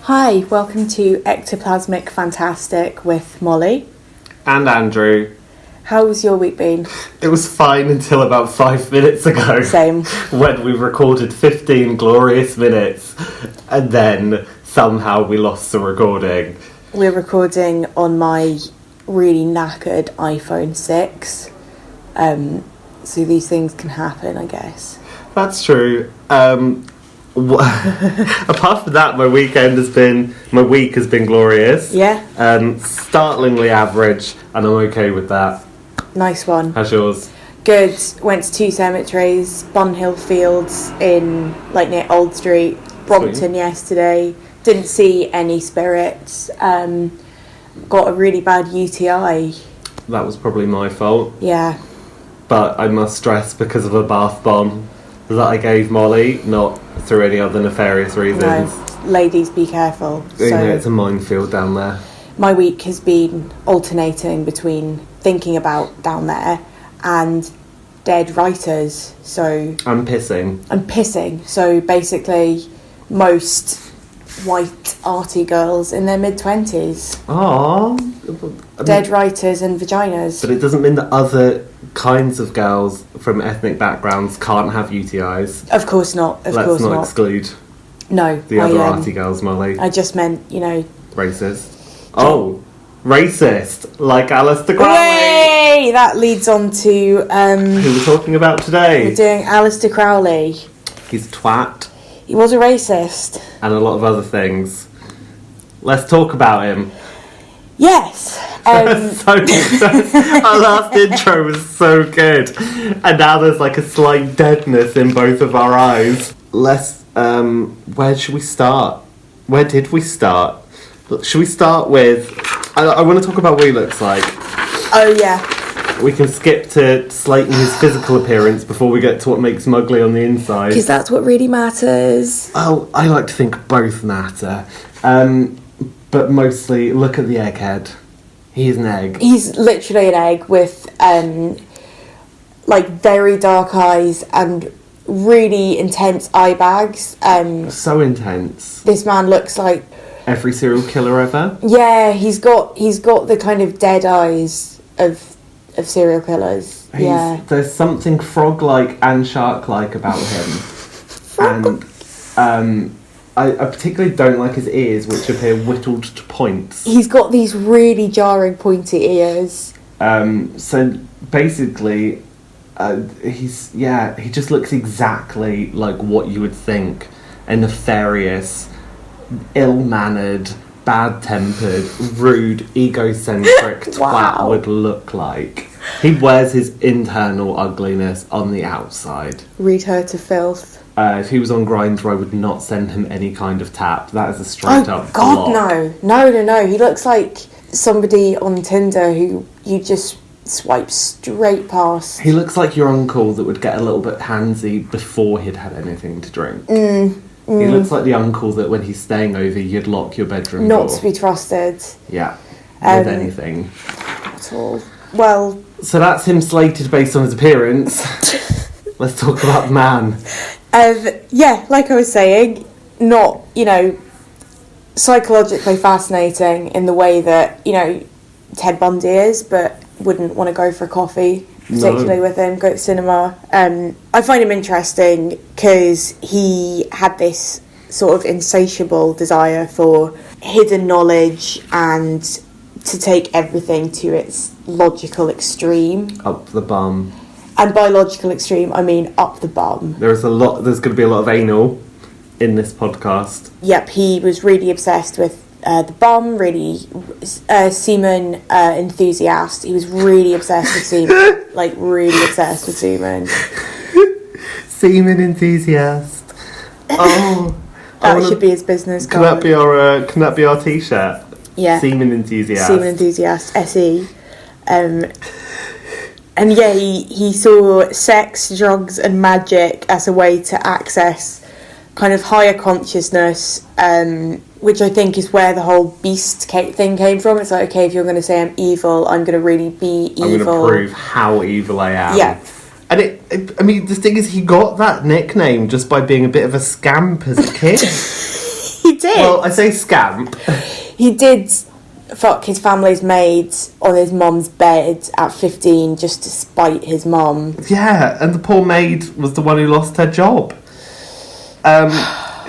Hi, welcome to Ectoplasmic Fantastic with Molly. And Andrew. How's your week been? It was fine until about 5 minutes ago. Same. When we recorded 15 glorious minutes and then somehow we lost the recording. We're recording on my really knackered iPhone 6. So these things can happen, I guess. That's true. Apart from that, my week has been glorious. Yeah. Startlingly average, and I'm okay with that. Nice one. How's yours? Good. Went to 2 cemeteries, Bunhill Fields in, near Old Street, Brompton yesterday. Didn't see any spirits. Got a really bad UTI. That was probably my fault. Yeah. But I must stress, because of a bath bomb that I gave Molly, not through any other nefarious reasons. No, ladies, be careful. It's a minefield down there. My week has been alternating between thinking about down there and dead writers. So I'm pissing. So basically, most white arty girls in their mid-20s. Aww. Dead writers and vaginas. But it doesn't mean that other kinds of girls from ethnic backgrounds can't have UTIs. Of course not. Let's not exclude no the other arty girls, Molly. I just meant, racist. Oh, racist, like Aleister Crowley. Hooray! That leads on to who we're talking about today. We're doing Aleister Crowley. He's a twat. He was a racist. And a lot of other things. Let's talk about him. Yes. Our last intro was so good. And now there's a slight deadness in both of our eyes. Where should we start? Where did we start? Should we start with... I want to talk about what he looks like. Oh, yeah. We can skip to slating his physical appearance before we get to what makes him ugly on the inside. Because that's what really matters. Oh, I like to think both matter. But mostly, look at the egghead. He's an egg. He's literally an egg with, very dark eyes and really intense eye bags. So intense. This man looks like... every serial killer ever? Yeah, he's got the kind of dead eyes of serial killers. There's something frog-like and shark-like about him. And I particularly don't like his ears, which appear whittled to points. He's got these really jarring pointy ears. So basically, he just looks exactly like what you would think a nefarious, ill-mannered, bad-tempered, rude, egocentric twat would look like. He wears his internal ugliness on the outside. Read her to filth. If he was on Grindr, I would not send him any kind of tap. That is a straight-up God, block. No. He looks like somebody on Tinder who you just swipe straight past. He looks like your uncle that would get a little bit handsy before he'd had anything to drink. He looks like the uncle that when he's staying over, you'd lock your bedroom door. Not to be trusted. Yeah, with anything. At all. Well... So that's him slated based on his appearance. Let's talk about the man. Like I was saying, not, psychologically fascinating in the way that, Ted Bundy is, but wouldn't want to go for a coffee, particularly with him, go to cinema. I find him interesting because he had this sort of insatiable desire for hidden knowledge and to take everything to its logical extreme. Up the bum. And by logical extreme, I mean up the bum. There's going to be a lot of anal in this podcast. Yep, he was really obsessed with the bum, really semen enthusiast. He was really obsessed with semen. Really obsessed with semen. Semen enthusiast. Oh. That should be his business card. Can that be our t-shirt? Yeah. Semen enthusiast. Semen enthusiast, SE. And yeah, he saw sex, drugs and magic as a way to access kind of higher consciousness, which I think is where the whole beast thing came from. It's like, okay, if you're going to say I'm evil, I'm going to really be evil. I'm going to prove how evil I am. Yeah. And the thing is, he got that nickname just by being a bit of a scamp as a kid. He did. Well, I say scamp. He did fuck his family's maid on his mum's bed at 15 just to spite his mum. Yeah, and the poor maid was the one who lost her job.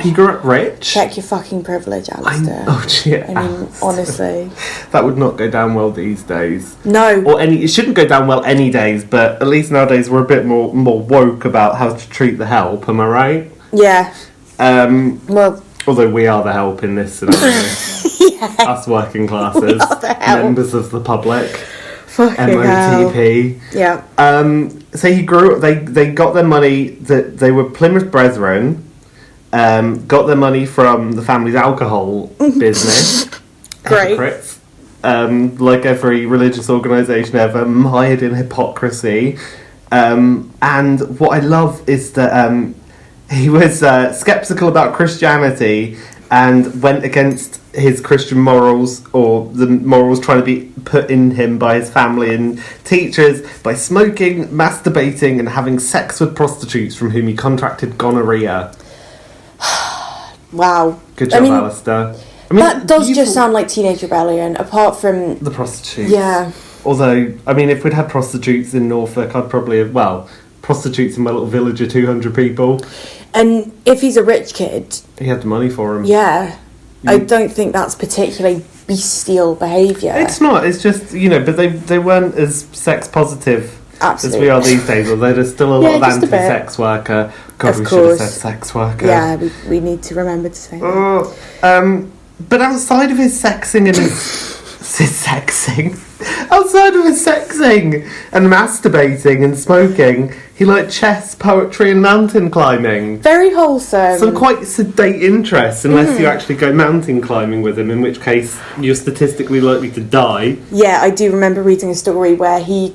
He grew up rich. Check your fucking privilege, Aleister. I mean, honestly. That would not go down well these days. No. It shouldn't go down well any days, but at least nowadays we're a bit more woke about how to treat the help, am I right? Yeah. Well... Although we are the help in this scenario. Yeah. Us working classes. Members of the public. Fucking MOTP. Hell. Yeah. So he grew up, they got their money, they were Plymouth Brethren, got their money from the family's alcohol business. Great. Hypocrites. Like every religious organisation ever, mired in hypocrisy. And what I love is that he was sceptical about Christianity and went against his Christian morals, or the morals trying to be put in him by his family and teachers, by smoking, masturbating and having sex with prostitutes from whom he contracted gonorrhea. Wow. Good job, Aleister. That does just sound like Teenage Rebellion, apart from... the prostitutes. Yeah. Although, I mean, if we'd had prostitutes in Norfolk, I'd probably have... Well, prostitutes in my little village of 200 people. And if he's a rich kid... He had the money for him. Yeah. I don't think that's particularly bestial behaviour. It's not, it's just, but they weren't as sex positive Absolutely. as we are these days, although there's still a lot of anti-sex worker. God, we should have said sex worker. Yeah, we need to remember to say that. But outside of his sexing and outside of his sexing and masturbating and smoking, he liked chess, poetry and mountain climbing. Very wholesome. Some quite sedate interests, unless you actually go mountain climbing with him, in which case you're statistically likely to die. Yeah, I do remember reading a story where he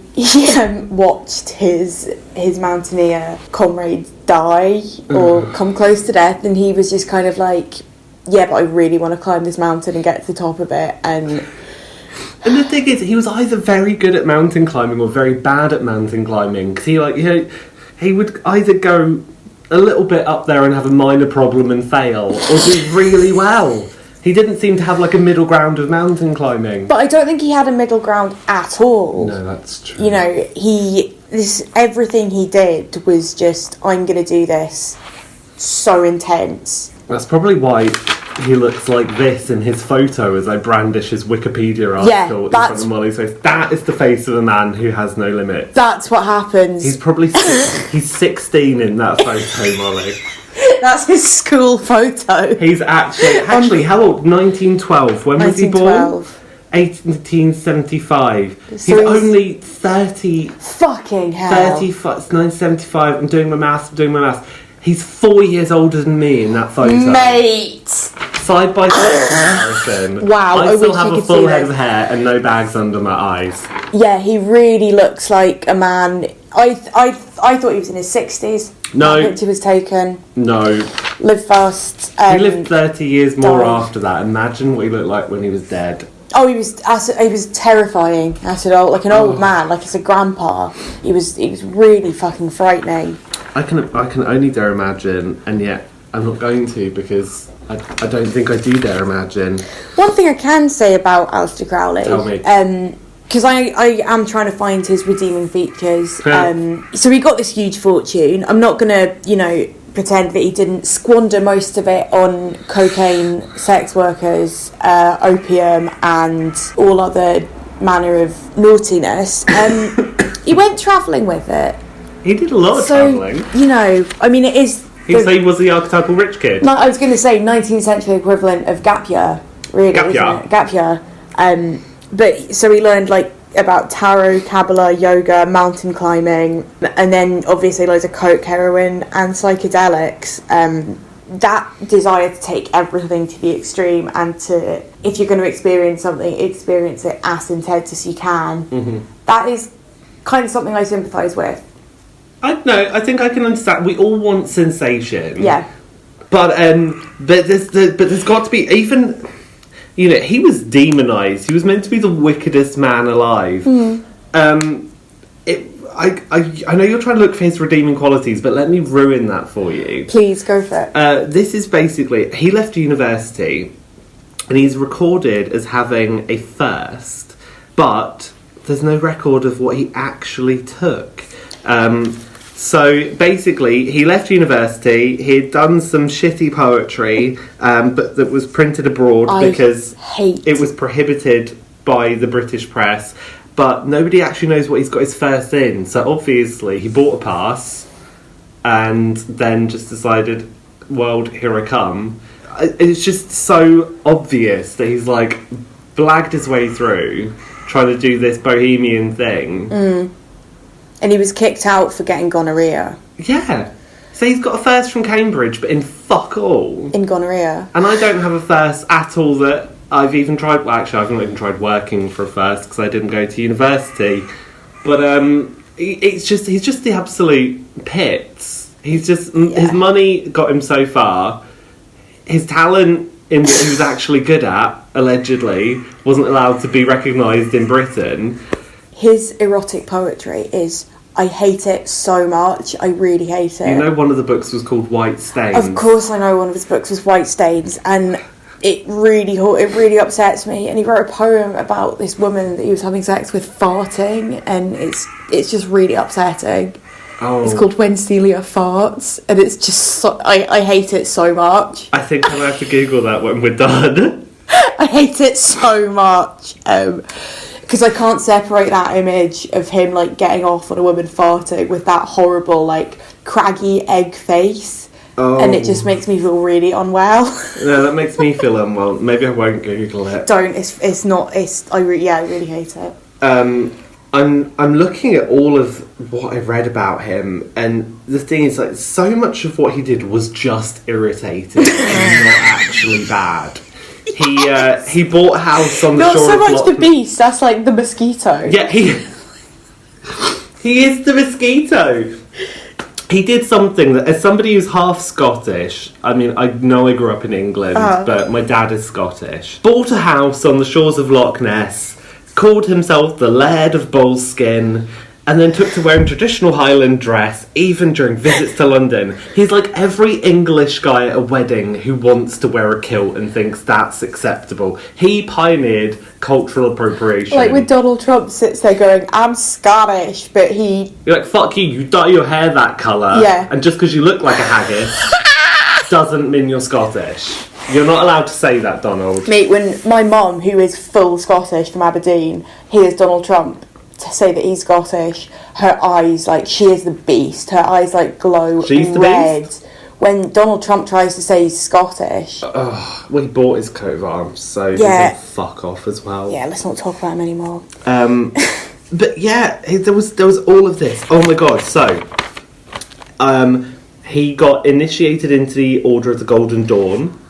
watched his mountaineer comrades die or come close to death, and he was just kind of like, yeah, but I really want to climb this mountain and get to the top of it. And the thing is, he was either very good at mountain climbing or very bad at mountain climbing. Because he would either go a little bit up there and have a minor problem and fail, or do really well. He didn't seem to have like a middle ground of mountain climbing. But I don't think he had a middle ground at all. No, that's true. Everything he did was just, I'm going to do this so intense. That's probably why he looks like this in his photo as I brandish his Wikipedia article in front of Molly's face. That is the face of a man who has no limits. That's what happens. He's probably he's 16 in that photo, Molly. That's his school photo. He's actually how old? 1912. When was he born? 1875. So he's only 30. Fucking hell. 35. 1975. I'm doing my maths. He's 4 years older than me in that photo. Mate! Side by side comparison. Wow, I still have a full head of hair and no bags under my eyes. Yeah, he really looks like a man. I thought he was in his 60s. No. That picture was taken. No. Lived fast. He lived 30 years more after that. Imagine what he looked like when he was dead. Oh, he was terrifying. Like an old man, like as a grandpa. He was really fucking frightening. I can only dare imagine, and yet I'm not going to, because I don't think I do dare imagine. One thing I can say about Aleister Crowley, tell me, because I am trying to find his redeeming features. So he got this huge fortune. I'm not gonna pretend that he didn't squander most of it on cocaine, sex workers, opium, and all other manner of naughtiness. He went travelling with it. He did a lot of travelling. I mean, it is... He was the archetypal rich kid. No, I was going to say 19th century equivalent of gap year, really, Gap year. But, so he learned, about tarot, Kabbalah, yoga, mountain climbing, and then, obviously, loads of coke, heroin, and psychedelics. That desire to take everything to the extreme and to, if you're going to experience something, experience it as intense as you can. Mm-hmm. That is kind of something I sympathise with. I think I can understand. We all want sensation. Yeah. But there's got to be, even, he was demonised. He was meant to be the wickedest man alive. Mm. I know you're trying to look for his redeeming qualities, but let me ruin that for you. Please, go for it. This is basically... He left university, and he's recorded as having a first, but there's no record of what he actually took. So basically, he left university, he'd done some shitty poetry, but that was printed abroad because it was prohibited by the British press, but nobody actually knows what he's got his first in. So obviously, he bought a pass, and then just decided, well, here I come. It's just so obvious that he's, like, blagged his way through, trying to do this bohemian thing. And he was kicked out for getting gonorrhea. Yeah. So he's got a first from Cambridge, but in fuck all. In gonorrhea. And I don't have a first at all that I've even tried... Well, actually, I've not even tried working for a first because I didn't go to university. But he's just the absolute pits. He's just... Yeah. His money got him so far. His talent in what he was actually good at, allegedly, wasn't allowed to be recognised in Britain. His erotic poetry is... I hate it so much. I really hate it. You know one of the books was called White Stains? Of course I know one of his books was White Stains, and it really upsets me. And he wrote a poem about this woman that he was having sex with farting, and it's just really upsetting. Oh. It's called When Celia Farts, and it's just so... I hate it so much. I think I'm going to have to Google that when we're done. I hate it so much. Because I can't separate that image of him, like, getting off on a woman farting with that horrible, like, craggy egg face. Oh. And it just makes me feel really unwell. No, that makes me feel unwell. Maybe I won't Google it. Don't. I really hate it. I'm looking at all of what I've read about him, and the thing is, like, so much of what he did was just irritating and not actually bad. He bought a house on the not shore so of much the beast, that's like the mosquito. Yeah, he is the mosquito. He did something that, as somebody who's half Scottish, I mean, I know I grew up in England, but my dad is Scottish, bought a house on the shores of Loch Ness, called himself the Laird of Bullskin, and then took to wearing traditional Highland dress, even during visits to London. He's like every English guy at a wedding who wants to wear a kilt and thinks that's acceptable. He pioneered cultural appropriation. Like when Donald Trump sits there going, I'm Scottish, but he... You're like, fuck you dye your hair that colour. Yeah. And just because you look like a haggis doesn't mean you're Scottish. You're not allowed to say that, Donald. Mate, when my mum, who is full Scottish from Aberdeen, hears Donald Trump to say that he's Scottish, her eyes, like, she is the beast. Her eyes, like, glow She's red. The beast? When Donald Trump tries to say he's Scottish. Well, he bought his coat of arms, so he can fuck off as well. Yeah, let's not talk about him anymore. But yeah, there was all of this. Oh my god, so... he got initiated into the Order of the Golden Dawn,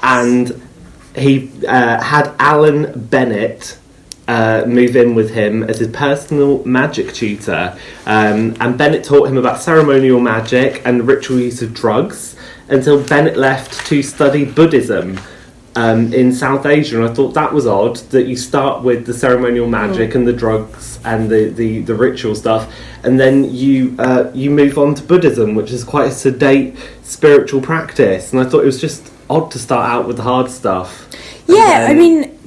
and he had Alan Bennett move in with him as his personal magic tutor, and Bennett taught him about ceremonial magic and ritual use of drugs until Bennett left to study Buddhism in South Asia. And I thought that was odd that you start with the ceremonial magic and the drugs and the ritual stuff, and then you move on to Buddhism, which is quite a sedate spiritual practice. And I thought it was just odd to start out with the hard stuff. Yeah, I mean,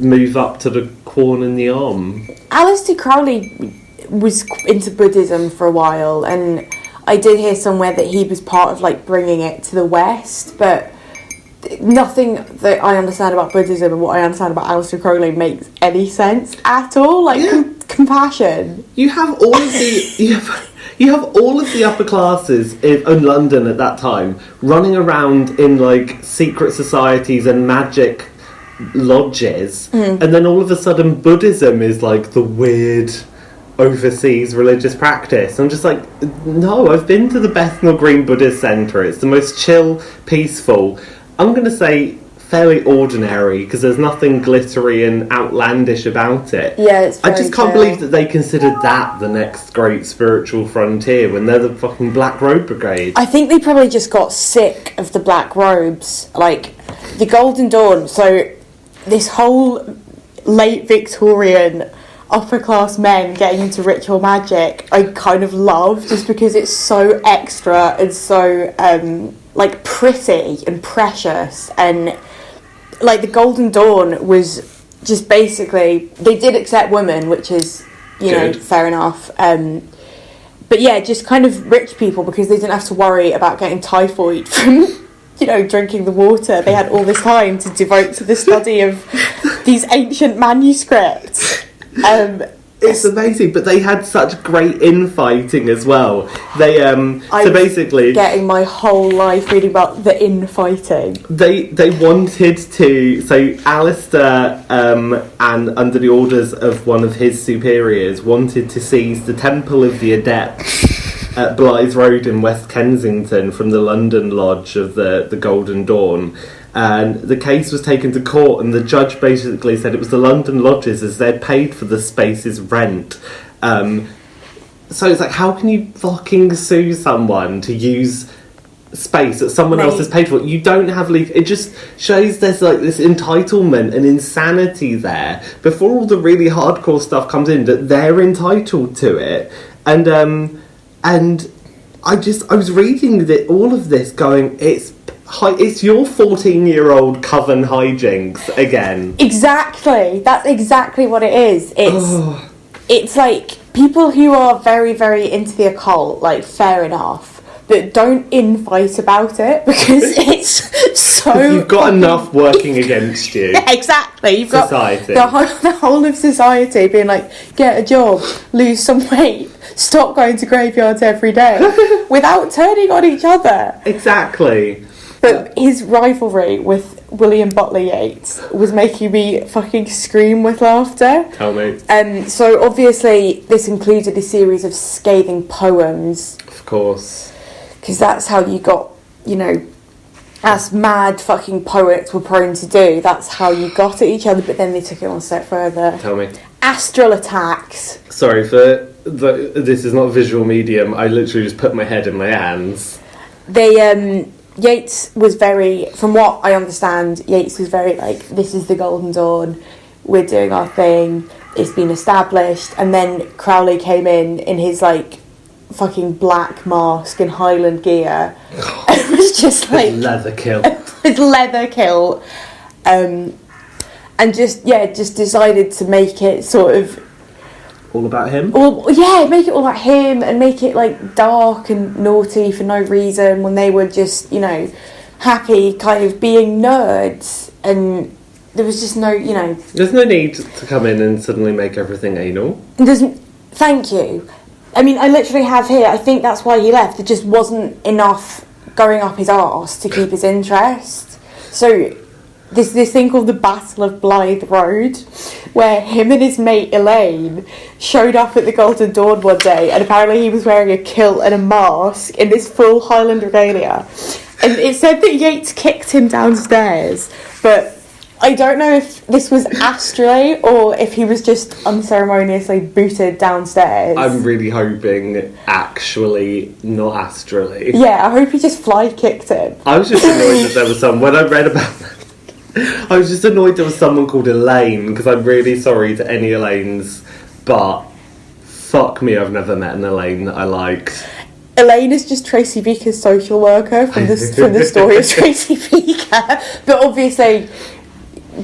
move up to the corn and the arm. Aleister Crowley was into Buddhism for a while, and I did hear somewhere that he was part of, like, bringing it to the West, but nothing that I understand about Buddhism and what I understand about Aleister Crowley makes any sense at all. Like, compassion. You have all of the... You have all of the upper classes in London at that time running around in, like, secret societies and magic lodges, and then all of a sudden Buddhism is, like, the weird overseas religious practice. I'm just like, no, I've been to the Bethnal Green Buddhist Centre. It's the most chill, peaceful, I'm going to say fairly ordinary, because there's nothing glittery and outlandish about it. Yeah, it's very I just can't believe that they considered that the next great spiritual frontier when they're the fucking Black Robe Brigade. I think they probably just got sick of the black robes. Like, the Golden Dawn, so this whole late Victorian upper class men getting into ritual magic, I kind of love, just because it's so extra and so like pretty and precious. And like the Golden Dawn was just basically, they did accept women, which is, you know, fair enough. But yeah, just kind of rich people, because they didn't have to worry about getting typhoid from, you know, drinking the water. They had all this time to devote to the study of these ancient manuscripts. It's amazing, but they had such great infighting as well. They so basically getting my whole life reading about the infighting. They wanted to, so Aleister and under the orders of one of his superiors wanted to seize the Temple of the Adepts at Blythe Road in West Kensington from the London Lodge of the Golden Dawn. And the case was taken to court, and the judge basically said it was the London Lodges, as they'd paid for the space's rent. So it's like, how can you fucking sue someone to use space that someone else has paid for? You don't have legal... It just shows there's like this entitlement and insanity there before all the really hardcore stuff comes in, that they're entitled to it. And I was reading all of this going, it's your 14-year-old coven hijinks again. Exactly. That's exactly what it is. It's like people who are very, very into the occult, like, fair enough, but don't infight about it, because it's so... You've got enough working against you. Exactly. You've society. got the whole of society being like, get a job, lose some weight, stop going to graveyards every day, without turning on each other. Exactly. But his rivalry with William Butler Yeats was making me fucking scream with laughter. Tell me. So obviously this included a series of scathing poems. Of course. Because that's how you got, you know, as mad fucking poets were prone to do, that's how you got at each other, but then they took it one step further. Tell me. Astral attacks. Sorry, this is not a visual medium, I literally just put my head in my hands. Yeats was very, from what I understand, Yeats was very like, this is the Golden Dawn, we're doing our thing, it's been established. And then Crowley came in his like fucking black mask and Highland gear. It was just like leather kilt. His leather kilt. And just decided to make it sort of all about him? Make it all about him, and make it like dark and naughty for no reason, when they were just, you know, happy kind of being nerds, and there was just no, you know... There's no need to come in and suddenly make everything anal. Thank you. I mean, I literally have here, I think that's why he left. There just wasn't enough going up his arse to keep his interest. So... This thing called the Battle of Blythe Road, where him and his mate Elaine showed up at the Golden Dawn one day, and apparently he was wearing a kilt and a mask in this full Highland regalia. And it said that Yeats kicked him downstairs, but I don't know if this was astrally or if he was just unceremoniously booted downstairs. I'm really hoping actually not astrally. Yeah, I hope he just fly kicked him. I was just annoyed that there was when I read about that, I was just annoyed there was someone called Elaine, because I'm really sorry to any Elaines, but fuck me, I've never met an Elaine that I liked. Elaine is just Tracy Beaker's social worker from the story of Tracy Beaker. But obviously,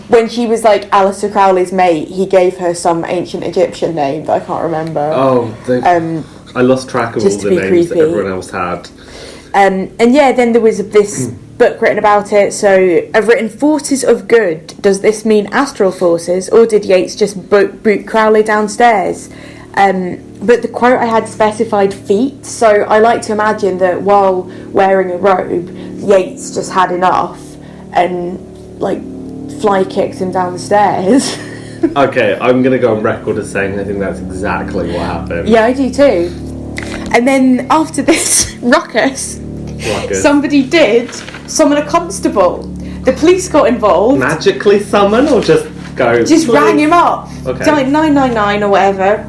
when she was like Aleister Crowley's mate, he gave her some ancient Egyptian name that I can't remember. I lost track of all the names that everyone else had. And then there was this book written about it. So I've written Forces of Good. Does this mean astral forces, or did Yeats just boot Crowley downstairs? But the quote I had specified feet, so I like to imagine that while wearing a robe, Yeats just had enough and like fly kicked him down the stairs. Okay, I'm gonna go on record as saying I think that's exactly what happened. Yeah, I do too. And then after this ruckus, somebody did summon a constable. The police got involved. Magically summon, or just go? Just rang him up. Okay. Like 999 or whatever.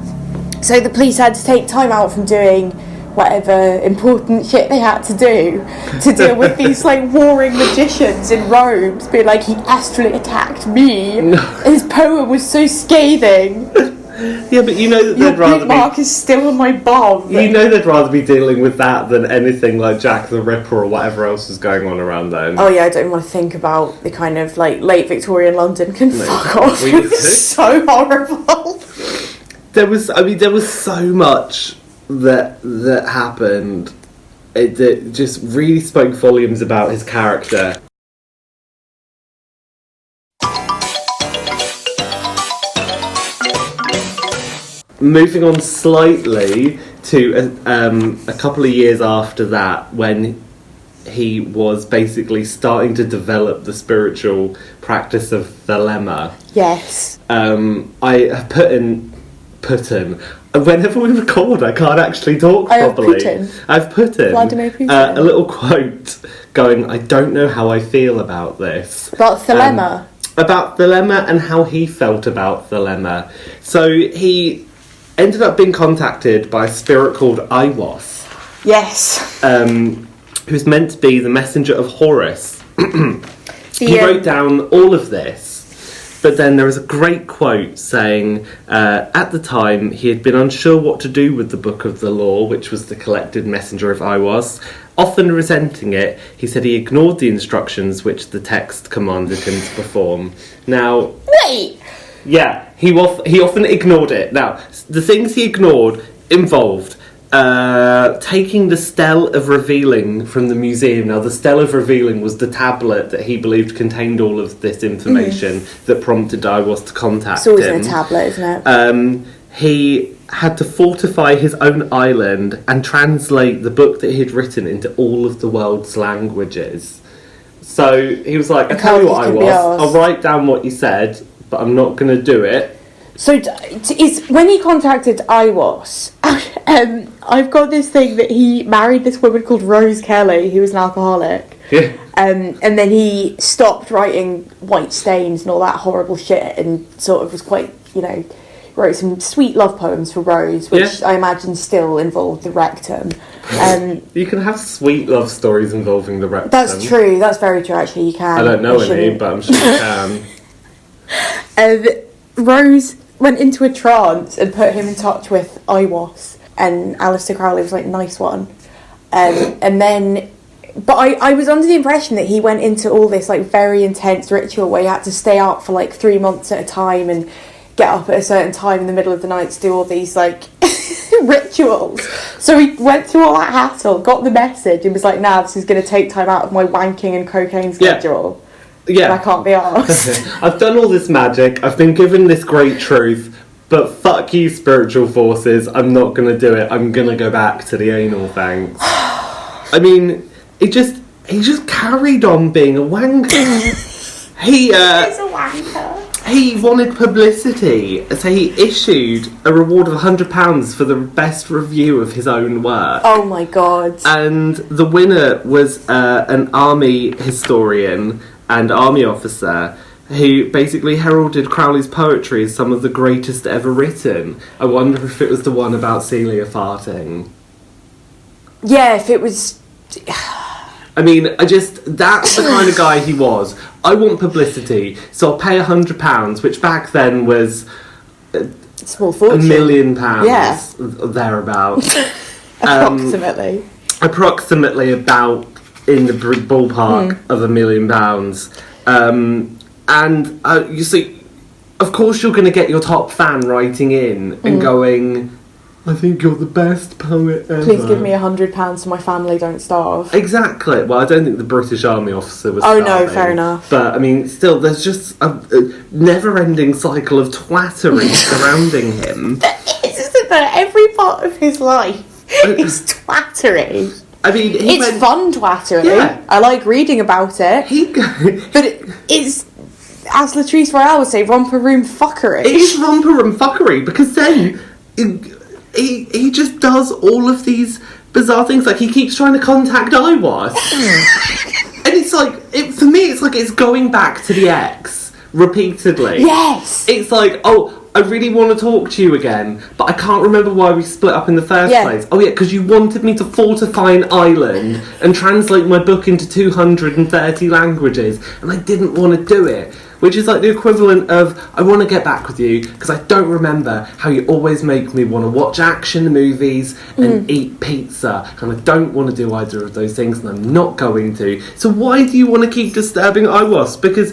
So the police had to take time out from doing whatever important shit they had to do to deal with these like warring magicians in robes being like, he astrally attacked me. No. His poem was so scathing. Yeah, but you know that Your they'd rather boot mark is still on my bum. You know they'd rather be dealing with that than anything like Jack the Ripper or whatever else was going on around then. Oh yeah, I don't want to think about the kind of like late Victorian London can fuck off. It was so horrible. There was so much that happened that just really spoke volumes about his character. Moving on slightly to a couple of years after that, when he was basically starting to develop the spiritual practice of thelema. Yes. I have put in. Whenever we record, I can't actually talk properly. I've put in Vladimir Putin. A little quote going, I don't know how I feel about this. About thelema. About thelema and how he felt about thelema. So he ended up being contacted by a spirit called Iwas. Yes. Who's meant to be the messenger of Horus. He wrote down all of this, but then there was a great quote saying, at the time he had been unsure what to do with the Book of the Law, which was the collected messenger of Iwas. Often resenting it, he said he ignored the instructions which the text commanded him to perform. Now... Wait! Yeah, he often ignored it. Now, the things he ignored involved taking the Stele of Revealing from the museum. Now, the Stele of Revealing was the tablet that he believed contained all of this information that prompted Iwas to contact him. It's always in a tablet, isn't it? He had to fortify his own island and translate the book that he had written into all of the world's languages. So he was like, I tell you what, Iwas, I'll write down what you said, but I'm not going to do it. So, when he contacted Iwas, I've got this thing that he married this woman called Rose Kelly, who was an alcoholic. Yeah. And then he stopped writing White Stains and all that horrible shit and sort of was quite, wrote some sweet love poems for Rose, which I imagine still involved the rectum. You can have sweet love stories involving the rectum. That's true. That's very true, actually. You can. I don't know any, but I'm sure you can. Rose went into a trance and put him in touch with Iwas, and Aleister Crowley was like, nice one. And then, but I was under the impression that he went into all this like very intense ritual where he had to stay up for like 3 months at a time and get up at a certain time in the middle of the night to do all these like rituals. So he went through all that hassle, got the message, and was like, nah, this is going to take time out of my wanking and cocaine schedule. Yeah. And I can't be arsed. I've done all this magic, I've been given this great truth, but fuck you, spiritual forces, I'm not going to do it. I'm going to go back to the anal, thanks. I mean, he just carried on being a wanker. He's a wanker. He wanted publicity, so he issued a reward of £100 for the best review of his own work. Oh my god. And the winner was an army historian and army officer who basically heralded Crowley's poetry as some of the greatest ever written. I wonder if it was the one about Celia farting. Yeah, if it was... I mean, that's the kind of guy he was. I want publicity, so I'll pay £100, which back then was... small fortune. £1 million. Yeah. Thereabouts. Approximately. Approximately about in the ballpark of £1 million. And you see, of course you're going to get your top fan writing in and going, I think you're the best poet ever. Please give me £100 so my family don't starve. Exactly. Well, I don't think the British Army officer was starving. Oh no, fair enough. But, I mean, still, there's just a never-ending cycle of twattery surrounding him. Isn't there? Every part of his life is twattery. I mean, it's fun twattery. Yeah. I like reading about it. But it's, as Latrice Royale would say, romper room fuckery. It is romper room fuckery, because then he just does all of these bizarre things. Like, he keeps trying to contact Iwas. And it's like, for me, it's like it's going back to the ex repeatedly. Yes. It's like, oh, I really want to talk to you again, but I can't remember why we split up in the first place. Oh yeah, because you wanted me to fortify an island and translate my book into 230 languages, and I didn't want to do it. which is like the equivalent of, I want to get back with you because I don't remember how you always make me want to watch action movies and eat pizza, and I don't want to do either of those things, and I'm not going to. So why do you want to keep disturbing Iwas? Because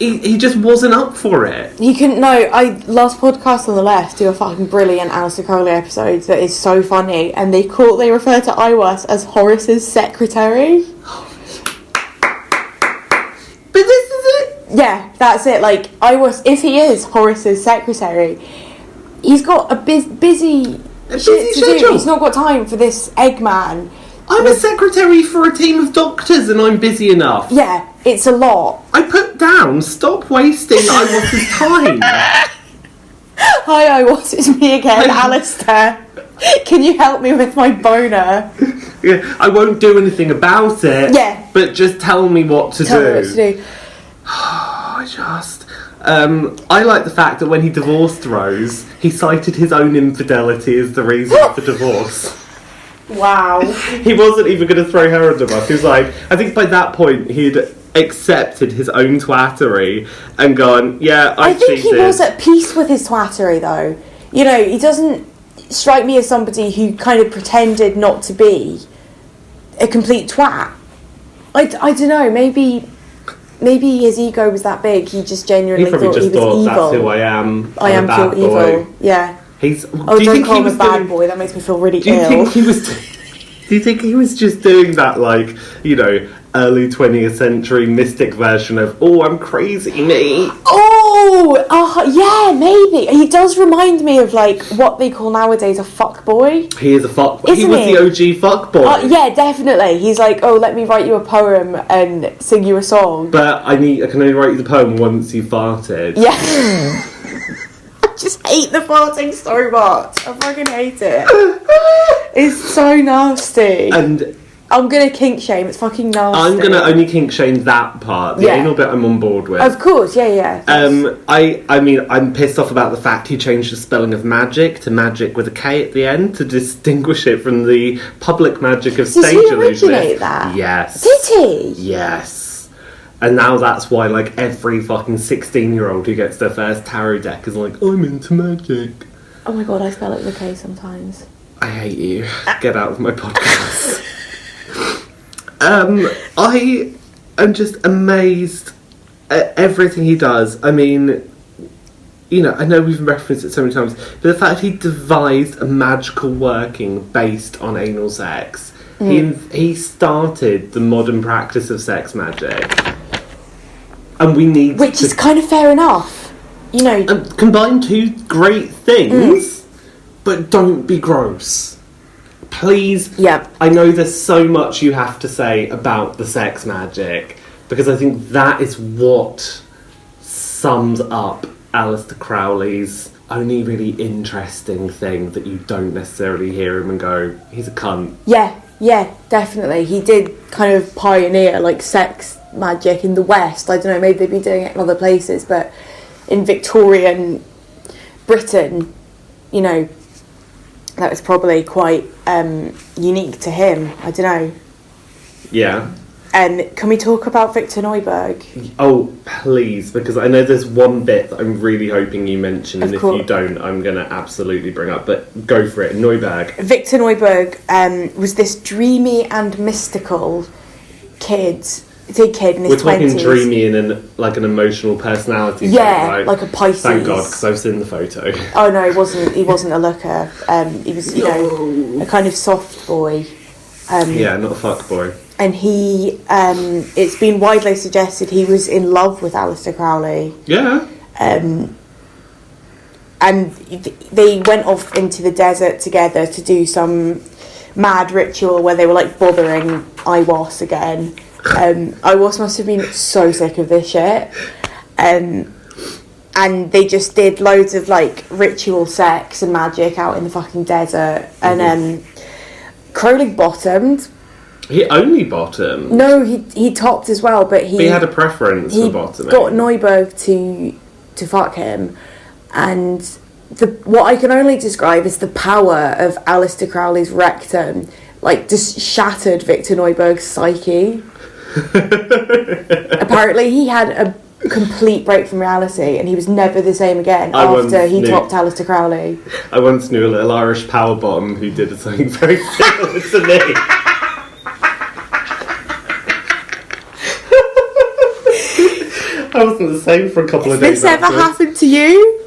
he just wasn't up for it. He couldn't. No, last podcast on the left do a fucking brilliant Aleister Crowley episode that is so funny, and they refer to Iwas as Horace's secretary. But this is it. Yeah, that's it. Like, if he is Horace's secretary, he's got a busy schedule. He's not got time for this Eggman. I'm a secretary for a team of doctors and I'm busy enough. Yeah, it's a lot. I put down, stop wasting Iwas's time. Hi, Iwas, it's me again, Aleister. Can you help me with my boner? Yeah, I won't do anything about it. Yeah. But just tell me what to Tell do. me what to do. I like the fact that when he divorced Rose, he cited his own infidelity as the reason for divorce. Wow. He wasn't even going to throw her under the bus. He was like, I think by that point he'd accepted his own twattery and gone, yeah, I think cheated. he was at peace with his twattery, though. You know, he doesn't strike me as somebody who kind of pretended not to be a complete twat. I don't know, maybe his ego was that big, he just genuinely thought he was evil. That's who I am. I am pure evil. Yeah. Do you don't think call he him was a bad doing, boy, that makes me feel really do you ill. Think he was, do you think he was just doing that, like, you know, early 20th century mystic version of, oh, I'm crazy, me? Yeah, maybe. He does remind me of, like, what they call nowadays a fuckboy. He is a fuckboy. Isn't he was he? the OG fuckboy. Yeah, definitely. He's like, oh, let me write you a poem and sing you a song. But I can only write you the poem once you farted. Yeah. I just hate the farting so much. I fucking hate it. It's so nasty. And I'm gonna kink shame. It's fucking nasty. I'm gonna only kink shame that part. The anal bit I'm on board with. Of course, yeah. I mean, I'm pissed off about the fact he changed the spelling of magic to magic with a K at the end to distinguish it from the public magic of stage illusion. Did he originate that? Yes. Did he? Yes. And now that's why, like, every fucking 16-year-old who gets their first tarot deck is like, I'm into magic. Oh my god, I spell it with a K sometimes. I hate you. Get out of my podcast. I am just amazed at everything he does. I mean, you know, I know we've referenced it so many times, but the fact he devised a magical working based on anal sex. He started the modern practice of sex magic. And we need Which is kind of fair enough. You know, combine two great things, but don't be gross. Please. Yeah. I know there's so much you have to say about the sex magic, because I think that is what sums up Aleister Crowley's only really interesting thing that you don't necessarily hear him and go, he's a cunt. Yeah, definitely. He did kind of pioneer, like, sex magic in the West. I don't know, maybe they'd be doing it in other places, but in Victorian Britain, you know, that was probably quite unique to him. I don't know. Yeah. And can we talk about Victor Neuburg? Oh, please, because I know there's one bit that I'm really hoping you mention, and if course. you don't, I'm going to absolutely bring up, but go for it. Neuburg. Victor Neuburg was this dreamy and mystical kid in his 20s. We're talking dreamy and an emotional personality. Yeah, right? like a Pisces. Thank God, because I've seen the photo. Oh no, he wasn't a looker. He was, you know, a kind of soft boy. Yeah, not a fuck boy. And he, it's been widely suggested he was in love with Aleister Crowley. Yeah. And they went off into the desert together to do some mad ritual where they were, like, bothering Iwas again. Iwas must have been so sick of this shit. And they just did loads of, like, ritual sex and magic out in the fucking desert. And Crowley bottomed. He only bottomed? No, he topped as well, but he had a preference for bottoming. He got Neuburg to fuck him. And what I can only describe is the power of Aleister Crowley's rectum, like, just shattered Victor Neuburg's psyche. Apparently he had complete break from reality, and he was never the same again I after he once topped Aleister Crowley. I once knew a little Irish power bottom who did something very similar to me. I wasn't the same for a couple of days. Has this ever happened to you,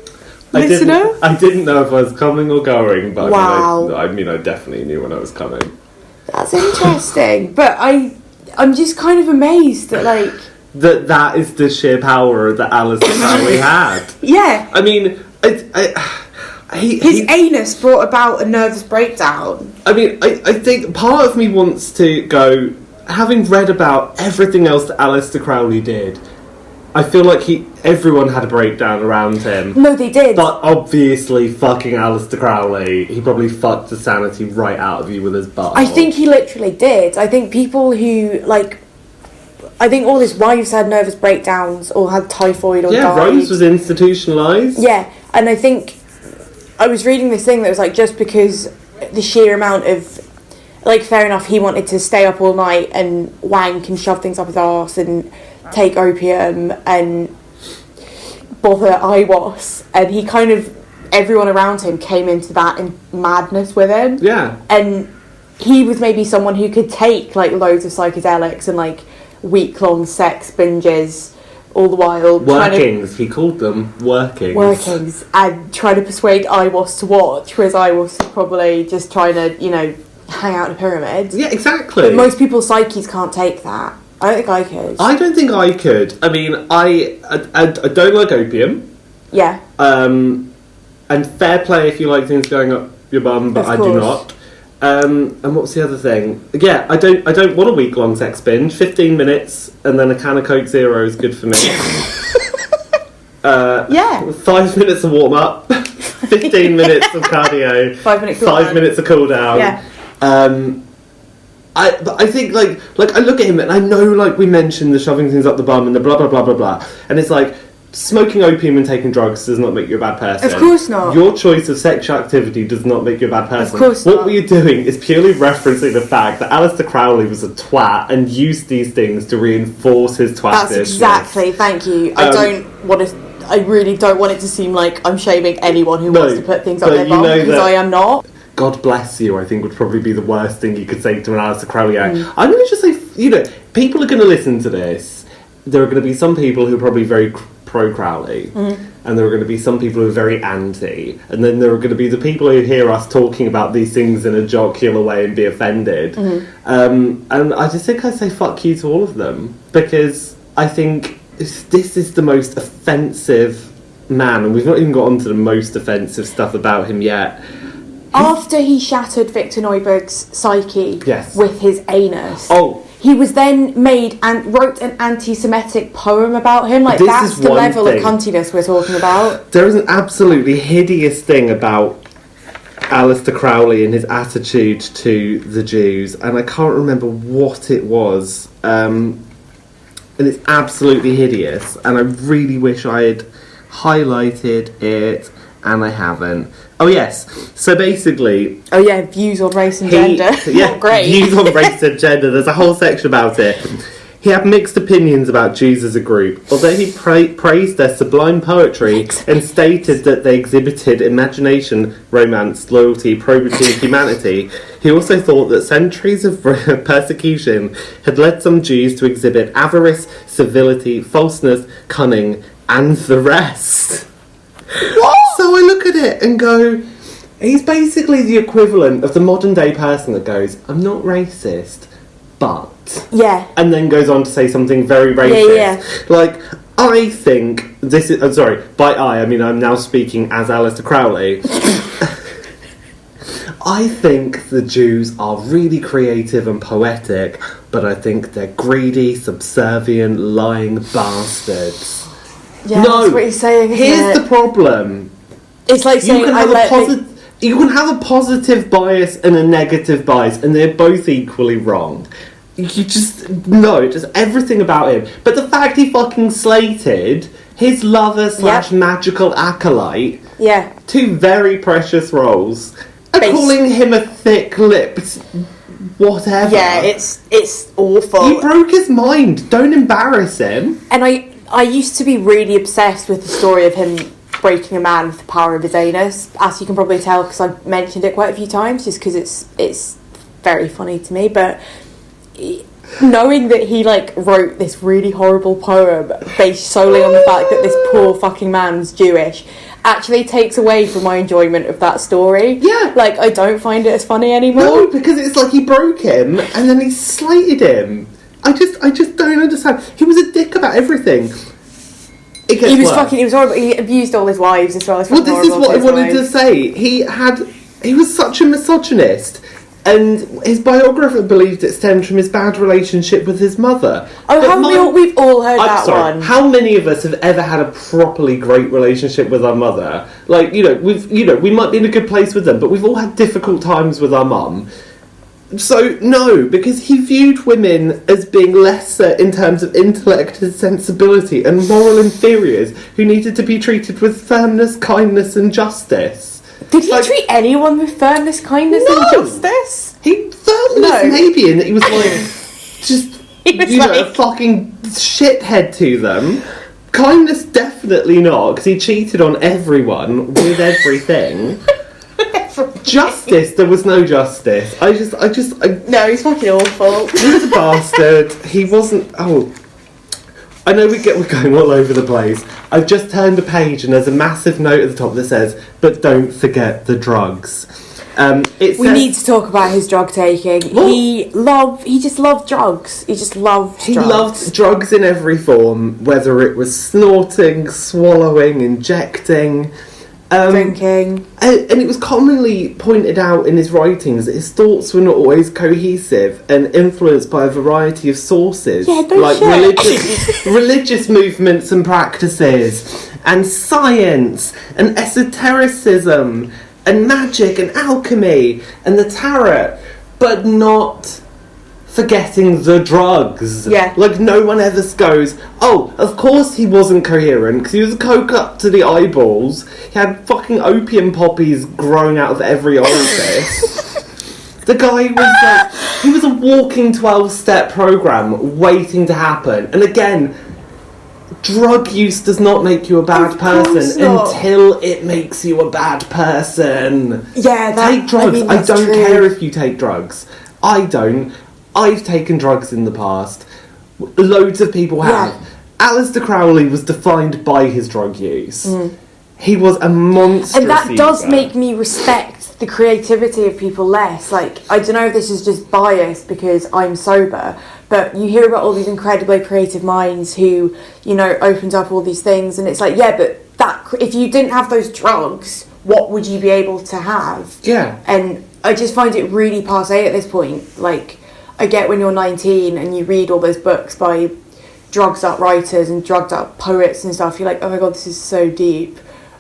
listener? I didn't know if I was coming or going, but wow. I definitely knew when I was coming. That's interesting, but I'm just kind of amazed that, like... That is the sheer power that Aleister Crowley had. Yeah. I mean, his anus brought about a nervous breakdown. I mean, I think part of me wants to go, having read about everything else that Aleister Crowley did, I feel like everyone had a breakdown around him. No, they did. But obviously, fucking Aleister Crowley, he probably fucked the sanity right out of you with his butt. I think he literally did. I think people who, like... I think all his wives had nervous breakdowns or had typhoid or died. Yeah, Rose was institutionalised. Yeah, and I think... I was reading this thing that was like, just because the sheer amount of... Like, fair enough, he wanted to stay up all night and wank and shove things up his arse and take opium and bother Iwas, and he kind of... Everyone around him came into that in madness with him. Yeah. And he was maybe someone who could take, like, loads of psychedelics and, like, week-long sex binges all the while. Workings, he called them workings. And trying to persuade Iwas to watch, whereas Iwas was probably just trying to, hang out in a pyramid. Yeah, exactly. But most people's psyches can't take that. I don't think I could. I don't think I could. I mean, I don't like opium. Yeah. And fair play if you like things going up your bum, but I do not. And what's the other thing? Yeah, I don't want a week-long sex binge. 15 minutes and then a can of Coke Zero is good for me. Yeah. 5 minutes of warm-up, 15 minutes of cardio, 5 minutes. 5 minutes of cool-down. Yeah. But I think like I look at him and I know, like, we mentioned the shoving things up the bum and the blah blah blah blah blah, and it's like, smoking opium and taking drugs does not make you a bad person. Of course not. Your choice of sexual activity does not make you a bad person. Of course not. What we're doing is purely referencing the fact that Aleister Crowley was a twat and used these things to reinforce his twattishness. That's exactly, thank you. I really don't want it to seem like I'm shaming anyone who wants to put things up their bum, because I am not. God bless you, I think, would probably be the worst thing you could say to an Aleister Crowley act. I'm going to just say, people are going to listen to this. There are going to be some people who are probably very pro-Crowley, and there are going to be some people who are very anti, and then there are going to be the people who hear us talking about these things in a jocular way and be offended. And I just think I say fuck you to all of them, because I think this is the most offensive man, and we've not even got onto the most offensive stuff about him yet. After he shattered Victor Neuburg's psyche with his anus, he was then made and wrote an anti-Semitic poem about him. Like, that's the level of cuntiness we're talking about. There is an absolutely hideous thing about Aleister Crowley and his attitude to the Jews, and I can't remember what it was. And it's absolutely hideous, and I really wish I had highlighted it, and I haven't. Oh, yes. So basically... Oh, yeah, views on race and gender. Yeah, great. Views on race and gender. There's a whole section about it. He had mixed opinions about Jews as a group, although he praised their sublime poetry and stated that they exhibited imagination, romance, loyalty, probity and humanity. He also thought that centuries of persecution had led some Jews to exhibit avarice, servility, falseness, cunning, and the rest. What? So I look at it and go, he's basically the equivalent of the modern day person that goes, I'm not racist, but... Yeah. And then goes on to say something very racist. Yeah. Like, I think this is... I'm sorry, by I mean I'm now speaking as Aleister Crowley. I think the Jews are really creative and poetic, but I think they're greedy, subservient, lying bastards. Yeah, no, that's what he's saying, here's the problem. It's like saying you can have a positive bias and a negative bias, and they're both equally wrong. You just everything about him. But the fact he fucking slated his lover / magical acolyte, two very precious roles, and calling him a thick-lipped whatever. Yeah, it's awful. He broke his mind. Don't embarrass him. And I used to be really obsessed with the story of him breaking a man with the power of his anus, as you can probably tell because I've mentioned it quite a few times, just because it's very funny to me. But knowing that he like wrote this really horrible poem based solely on the fact that this poor fucking man was Jewish actually takes away from my enjoyment of that story. Yeah. Like, I don't find it as funny anymore. No, because it's like he broke him and then he slated him. I just don't understand. He was a dick about everything. He was horrible. He abused all his wives as well. Well, this is what I wanted to say. He was such a misogynist. And his biographer believed it stemmed from his bad relationship with his mother. Oh, we've all heard that one. How many of us have ever had a properly great relationship with our mother? Like, we might be in a good place with them, but we've all had difficult times with our mum. So, no, because he viewed women as being lesser in terms of intellect and sensibility and moral inferiors who needed to be treated with firmness, kindness and justice. Did he treat anyone with firmness, kindness and justice? Firmness maybe, and he was like, a fucking shithead to them. Kindness definitely not, because he cheated on everyone with everything. Justice, there was no justice. No, he's fucking awful. He was a bastard. He wasn't. Oh, I know we're going all over the place. I've just turned a page and there's a massive note at the top that says, "But don't forget the drugs." We need to talk about his drug taking. He just loved drugs. He loved drugs in every form, whether it was snorting, swallowing, injecting. Drinking. And it was commonly pointed out in his writings that his thoughts were not always cohesive and influenced by a variety of sources, like religious movements and practices, and science, and esotericism, and magic, and alchemy, and the tarot, but not forgetting the drugs. Yeah. Like, no one ever goes, oh, of course he wasn't coherent, because he was coke up to the eyeballs. He had fucking opium poppies growing out of every orifice. The guy was he was a walking 12-step program waiting to happen. And again, drug use does not make you a bad person until it makes you a bad person. Yeah, take drugs. I don't care if you take drugs. I don't. I've taken drugs in the past. Loads of people have. Yeah. Aleister Crowley was defined by his drug use. He was a monster. And that does make me respect the creativity of people less. Like, I don't know if this is just bias because I'm sober, but you hear about all these incredibly creative minds who, opened up all these things, and it's like, yeah, but if you didn't have those drugs, what would you be able to have? Yeah. And I just find it really passé at this point. Like, I get when you're 19 and you read all those books by drugged up writers and drugged up poets and stuff, you're like, oh my god, this is so deep.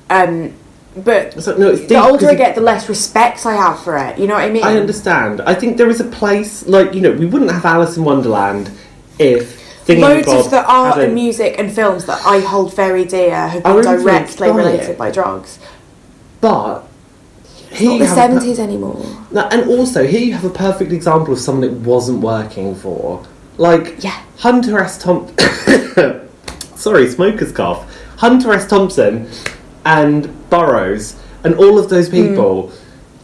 But the older I get, the less respect I have for it. You know what I mean? I understand. I think there is a place, we wouldn't have Alice in Wonderland if loads of the art and music and films that I hold very dear have been directly related by drugs. But it's not the 70s anymore. No, and also, here you have a perfect example of something that wasn't working for. Like, Hunter S. Thompson... Sorry, smoker's cough. Hunter S. Thompson and Burroughs and all of those people,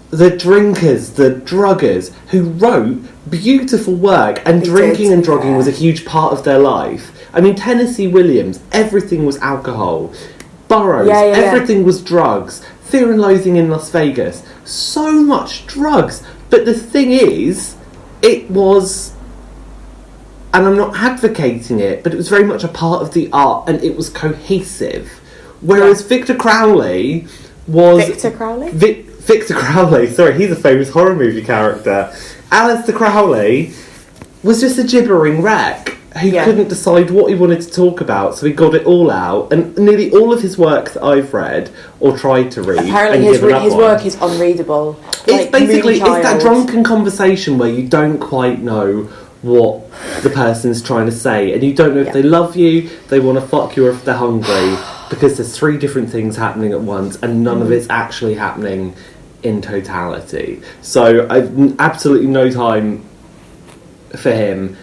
the drinkers, the druggers, who wrote beautiful work, and drinking and drugging was a huge part of their life. I mean, Tennessee Williams, everything was alcohol. Burroughs, everything was drugs. Fear and Loathing in Las Vegas. So much drugs. But the thing is, it was, and I'm not advocating it, but it was very much a part of the art and it was cohesive. Whereas Victor Crowley was... Victor Crowley? Victor Crowley, sorry, he's a famous horror movie character. Aleister Crowley was just a gibbering wreck who couldn't decide what he wanted to talk about, so he got it all out. And nearly all of his work that I've read or tried to read, apparently his work is unreadable. It's basically it's that drunken conversation where you don't quite know what the person's trying to say, and you don't know if they love you, they want to fuck you, or if they're hungry, because there's 3 different things happening at once, and none of it's actually happening in totality. So I've absolutely no time for him.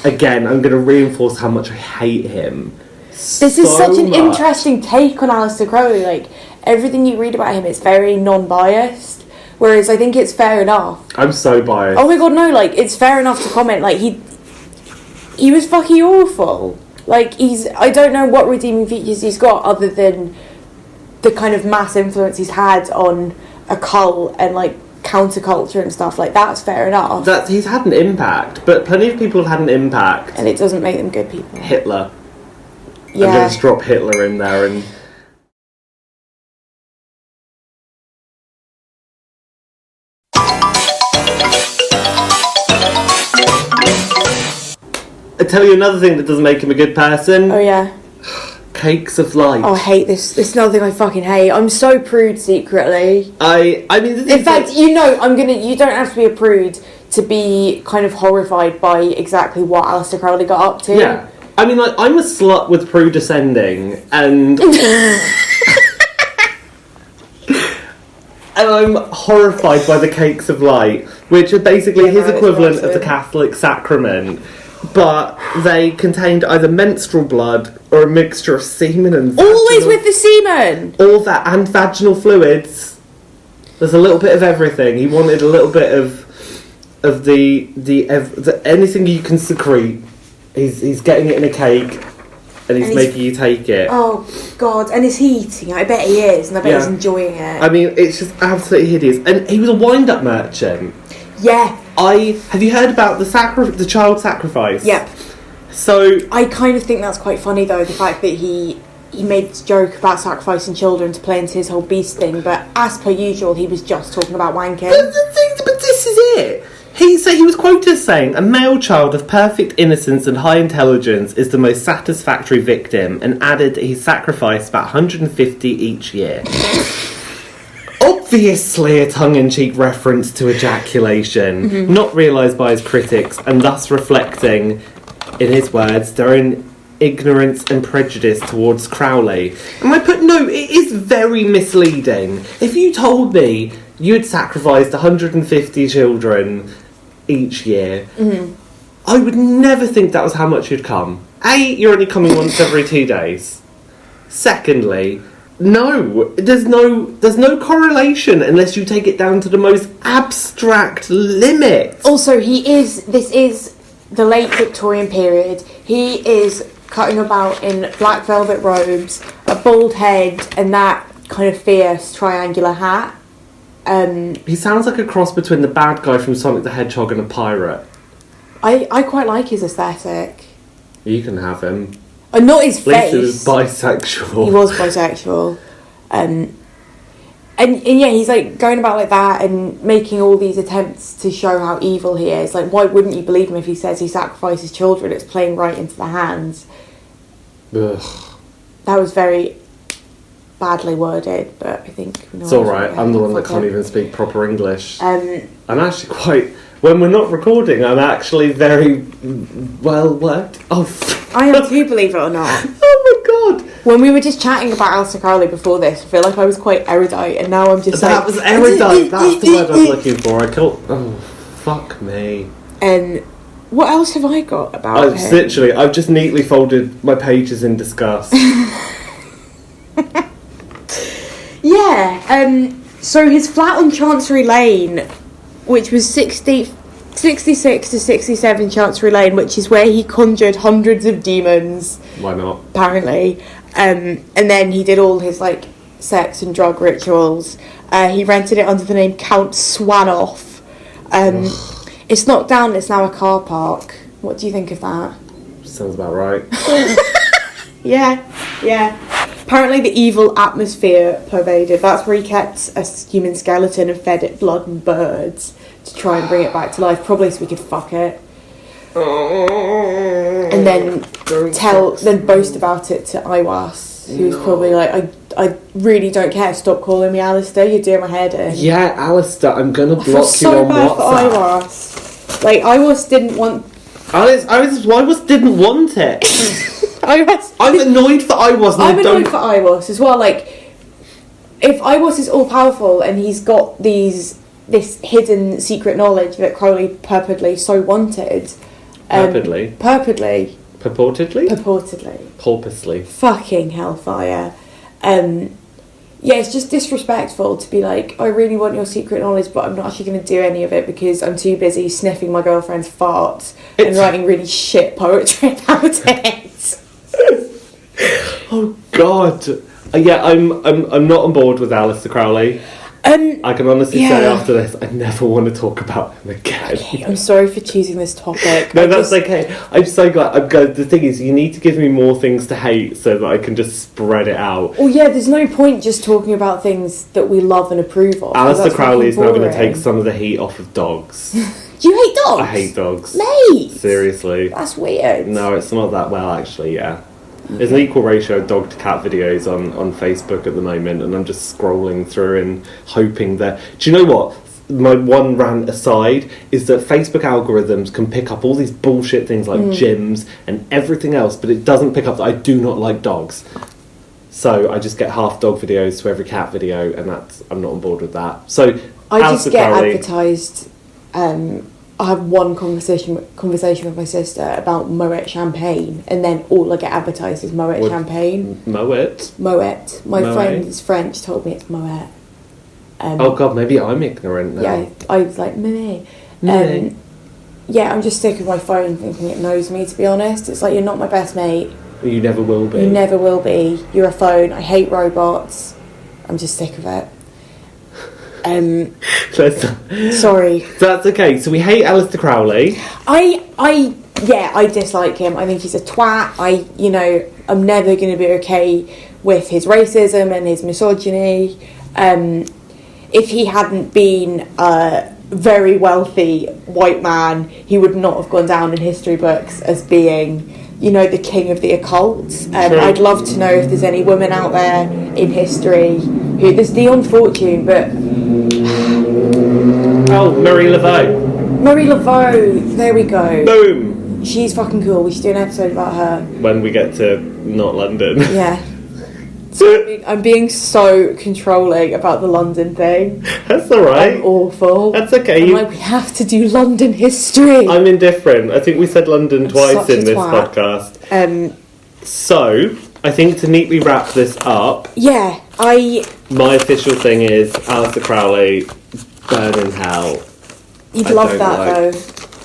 again, I'm going to reinforce how much I hate him. This is such an interesting take on Aleister Crowley. Like, everything you read about him is very non-biased, whereas I think it's fair enough. I'm so biased. Oh my god, no, like, it's fair enough to comment, like, he was fucking awful. Like, I don't know what redeeming features he's got other than the kind of mass influence he's had on a cult and, like, counterculture and stuff. Like, that's fair enough. He's had an impact, but plenty of people have had an impact. And it doesn't make them good people. Hitler. Yeah. I'm going to drop Hitler in there and... I tell you another thing that doesn't make him a good person. Oh, yeah. Cakes of light. Oh, I hate this. This is another thing I fucking hate. I'm so prude secretly. I mean... In fact, you don't have to be a prude to be kind of horrified by exactly what Aleister Crowley got up to. Yeah. I mean, like, I'm a slut with prude ascending, and... and I'm horrified by the cakes of light, which are basically his equivalent of the Catholic sacrament. But they contained either menstrual blood or a mixture of semen and vaginal... Always with the semen! All that, and vaginal fluids. There's a little bit of everything. He wanted a little bit of the anything you can secrete. He's getting it in a cake, and he's making you take it. Oh, God. And is he eating it? I bet he is, and I bet he's enjoying it. I mean, it's just absolutely hideous. And he was a wind-up merchant. Yeah. Have you heard about the child sacrifice? Yep. So... I kind of think that's quite funny, though, the fact that he made this joke about sacrificing children to play into his whole beast thing, but as per usual, he was just talking about wanking. But this is it. He was quoted as saying, "A male child of perfect innocence and high intelligence is the most satisfactory victim," and added that he sacrificed about 150 each year. Obviously a tongue-in-cheek reference to ejaculation, not realised by his critics, and thus reflecting, in his words, their own ignorance and prejudice towards Crowley. And I put, no, it is very misleading. If you told me you had sacrificed 150 children each year, I would never think that was how much you'd come. A, you're only coming once every 2 days. Secondly, no, there's no correlation unless you take it down to the most abstract limit. Also, this is the late Victorian period. He is cutting about in black velvet robes, a bald head, and that kind of fierce triangular hat. He sounds like a cross between the bad guy from Sonic the Hedgehog and a pirate. I quite like his aesthetic. You can have him. Not his face. At least he was bisexual. He was bisexual. And yeah, he's like going about like that and making all these attempts to show how evil he is. Like, why wouldn't you believe him if he says he sacrifices children? It's playing right into the hands. Ugh. That was very badly worded, but I think... It's alright, I'm the one that can't even speak proper English. I'm actually quite... When we're not recording, I'm actually very well worked. Oh, I am too, believe it or not. Oh my god! When we were just chatting about Aleister Crowley before this, I feel like I was quite erudite, and now I'm just that was erudite, that's the word I was looking for. Oh, fuck me. And what else have I got about him? Literally, I've just neatly folded my pages in disgust. Yeah, so his flat on Chancery Lane, which was 66 to 67 Chancery Lane, which is where he conjured hundreds of demons. Why not? Apparently. And then he did all his, like, sex and drug rituals. He rented it under the name Count Swanoff. It's knocked down, it's now a car park. What do you think of that? Sounds about right. Yeah. Apparently the evil atmosphere pervaded. That's where he kept a human skeleton and fed it blood and birds to try and bring it back to life, probably so we could fuck it. And then boast about it to Iwas, who's probably like, I really don't care, stop calling me Aleister, you're doing my head in. Yeah, Aleister, I'm gonna block you on WhatsApp. For Iwas. Like, Iwas didn't want... Iwas didn't want it. I'm annoyed for Iwas. I'm annoyed for Iwas as well. Like, if Iwas is all powerful and he's got this hidden secret knowledge that Crowley purportedly so wanted, Purportedly. Purportedly. Porpoisely. Fucking hellfire. Yeah, it's just disrespectful to be like, I really want your secret knowledge, but I'm not actually going to do any of it because I'm too busy sniffing my girlfriend's farts and writing really shit poetry about it. Oh God. Yeah, I'm not on board with Aleister Crowley. I can honestly say after this, I never want to talk about him again. Okay, I'm sorry for choosing this topic. No, that's okay. I'm so glad. I'm glad. The thing is, you need to give me more things to hate so that I can just spread it out. Well, yeah, there's no point just talking about things that we love and approve of. Aleister Crowley is now going to take some of the heat off of dogs. You hate dogs? I hate dogs. Mate! Seriously. That's weird. No, it's not that well, actually, yeah. There's an equal ratio of dog to cat videos on Facebook at the moment, and I'm just scrolling through and hoping that... Do you know what? My one rant aside is that Facebook algorithms can pick up all these bullshit things like gyms and everything else, but it doesn't pick up that I do not like dogs. So I just get half dog videos to every cat video, and I'm not on board with that. So I just get advertised... I have one conversation with my sister about Moet champagne, and then all I get advertised is Moet champagne. Moet? Moet. My friend is French, told me it's Moet. Oh God, maybe I'm ignorant now. Yeah, I was like, Moet. Yeah, I'm just sick of my phone thinking it knows me, to be honest. It's like, you're not my best mate. You never will be. You never will be. You're a phone. I hate robots. I'm just sick of it. Sorry. That's okay. So we hate Aleister Crowley. I dislike him. I think he's a twat. I'm never going to be okay with his racism and his misogyny. If he hadn't been a very wealthy white man, he would not have gone down in history books as being, the king of the occult. I'd love to know if there's any women out there in history who... There's Dion Fortune, but... Oh, Marie Laveau. Marie Laveau, there we go. Boom. She's fucking cool. We should do an episode about her. When we get to not London. Yeah. So I'm being so controlling about the London thing. That's alright. I'm awful. That's okay. We have to do London history. I'm indifferent. I think we said London twice in this podcast. So, I think to neatly wrap this up... Yeah, my official thing is Aleister Crowley, burn in hell. You'd love that, though.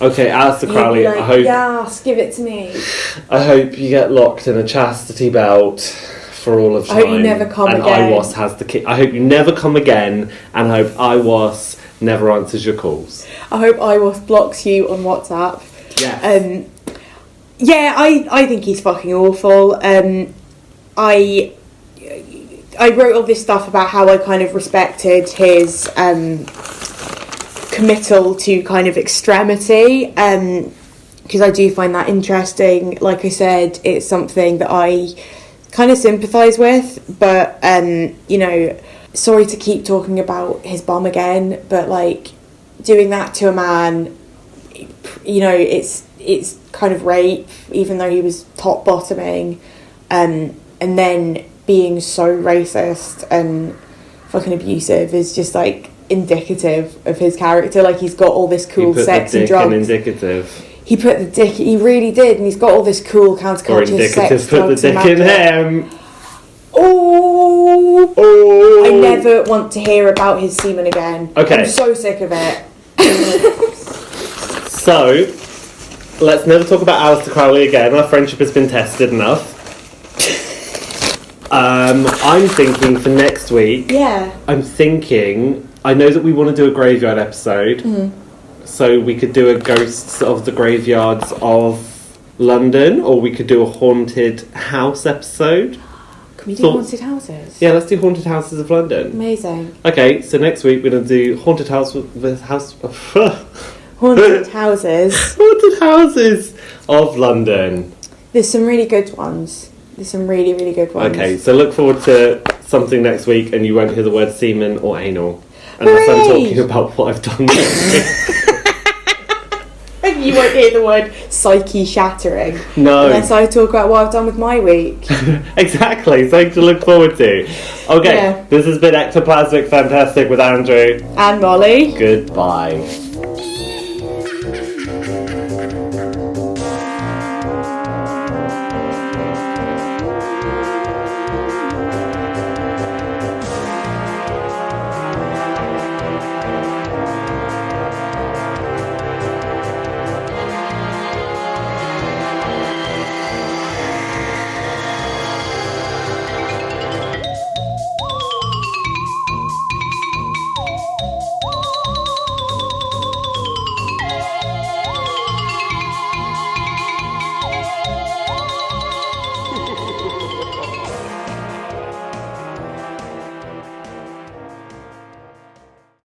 Okay, Aleister Crowley, like, I hope... Yes, give it to me. I hope you get locked in a chastity belt for all of time. I hope you never come again. And IWAS has the key. I hope you never come again, and I hope IWAS never answers your calls. I hope IWAS blocks you on WhatsApp. Yeah. I think he's fucking awful. I wrote all this stuff about how I kind of respected his committal to kind of extremity, because I do find that interesting. Like I said, it's something that I kind of sympathise with, but sorry to keep talking about his bum again, but like doing that to a man, it's kind of rape, even though he was top bottoming, and then being so racist and fucking abusive is just like indicative of his character. Like, he's got all this cool sex and drugs. Indicative. He put the dick. He really did, and he's got all this cool counterculture sex, put drugs, the dick in him. Oh! I never want to hear about his semen again. Okay. I'm so sick of it. So, let's never talk about Aleister Crowley again. Our friendship has been tested enough. I'm thinking for next week. Yeah. I know that we want to do a graveyard episode. Mm-hmm. So we could do a Ghosts of the Graveyards of London, or we could do a Haunted House episode. Can we do Haunted Houses? Yeah, let's do Haunted Houses of London. Amazing. Okay, so next week we're going to do Haunted House with House... Haunted Houses. Haunted Houses of London. There's some really good ones. There's some really, really good ones. Okay, so look forward to something next week, and you won't hear the word semen or anal. Unless I'm talking about what I've done this week. You won't hear the word psyche shattering. No. Unless I talk about what I've done with my week. Exactly, something to look forward to. Okay, This has been Ectoplasmic Fantastic with Andrew. And Molly. Goodbye.